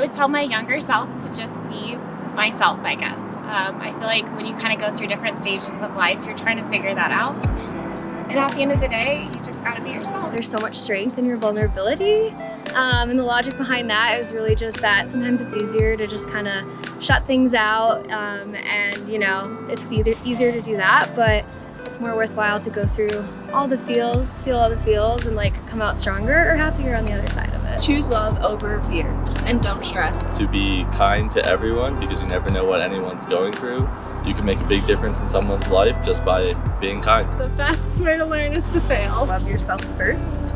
would tell my younger self to just be myself, I guess. I feel like when you kind of go through different stages of life, you're trying to figure that out. And at the end of the day, you just gotta be yourself. There's so much strength in your vulnerability. And the logic behind that is really just that sometimes it's easier to just kind of shut things out. And you know, it's easier to do that, but it's more worthwhile to go through all the feels, feel all the feels, and like come out stronger or happier on the other side of it. Choose love over fear and don't stress. To be kind to everyone, because you never know what anyone's going through. You can make a big difference in someone's life just by being kind. The fastest way to learn is to fail. Love yourself first.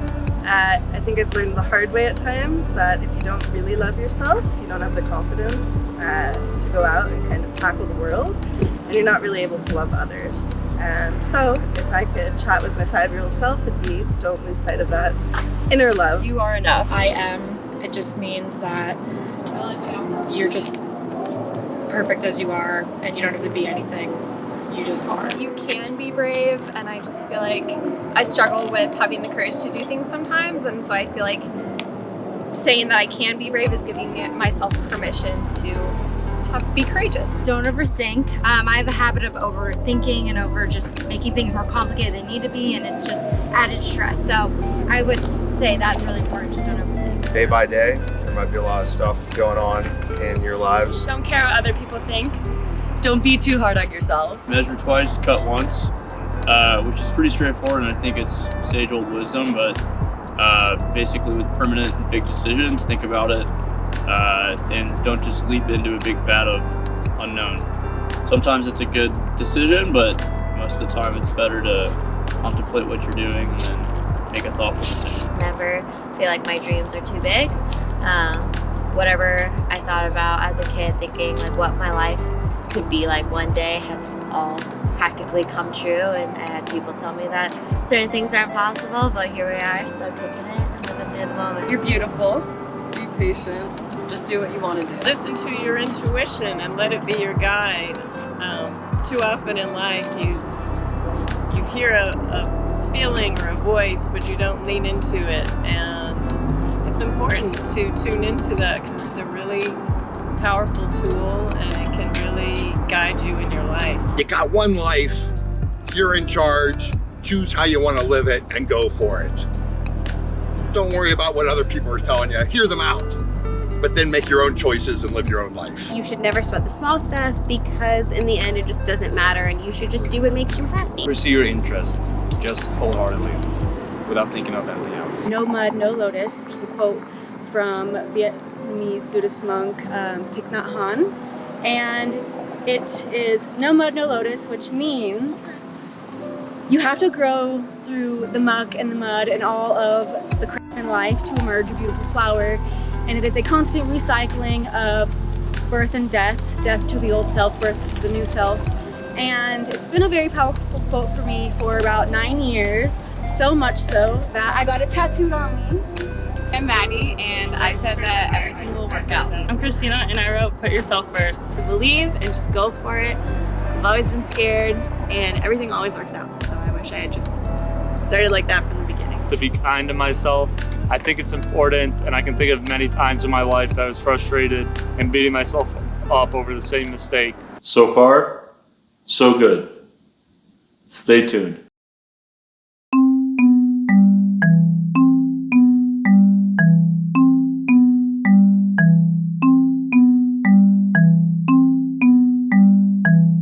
I think I've learned the hard way at times that if you don't really love yourself, you don't have the confidence to go out and kind of tackle the world, and you're not really able to love others. And so if I could chat with my 5-year-old self, it'd be don't lose sight of that inner love. You are enough. I am. It just means that you're just perfect as you are, and you don't have to be anything. You just are. You can be brave, and I just feel like I struggle with having the courage to do things sometimes, and so I feel like saying that I can be brave is giving myself permission to be courageous. Don't overthink. I have a habit of overthinking and over just making things more complicated than they need to be, and it's just added stress. So I would say that's really important. Just don't overthink. Day by day, there might be a lot of stuff going on in your lives. Don't care what other people think. Don't be too hard on yourself. Measure twice, cut once, which is pretty straightforward, and I think it's sage-old wisdom, but basically with permanent and big decisions, think about it, and don't just leap into a big vat of unknown. Sometimes it's a good decision, but most of the time it's better to contemplate what you're doing and then make a thoughtful decision. Never feel like my dreams are too big. Whatever I thought about as a kid, thinking like what my life could be like one day has all practically come true, and I had people tell me that certain things aren't possible, but here we are, still kicking it and living through the moment. You're beautiful. Be patient. Just do what you want to do. Listen to your intuition and let it be your guide. Too often in life you hear a feeling or a voice, but you don't lean into it, and it's important to tune into that because it's a really powerful tool and it can really guide you in your life. You got one life, you're in charge, choose how you want to live it and go for it. Don't worry about what other people are telling you, hear them out, but then make your own choices and live your own life. You should never sweat the small stuff because in the end it just doesn't matter, and you should just do what makes you happy. Pursue your interests, just wholeheartedly, without thinking of anything else. No mud, no lotus, which is a quote from Vietnamese Buddhist monk Thich Nhat Hanh. And it is no mud, no lotus, which means you have to grow through the muck and the mud and all of the crap in life to emerge a beautiful flower. And it is a constant recycling of birth and death, death to the old self, birth to the new self. And it's been a very powerful quote for me for about 9 years, so much so that I got it tattooed on me. I'm Maddie, and I said that everything will work out. I'm Christina, and I wrote Put Yourself First. So believe and just go for it. I've always been scared, and everything always works out. So I wish I had just started like that from the beginning. To be kind to myself, I think it's important, and I can think of many times in my life that I was frustrated and beating myself up over the same mistake. So far, so good. Stay tuned.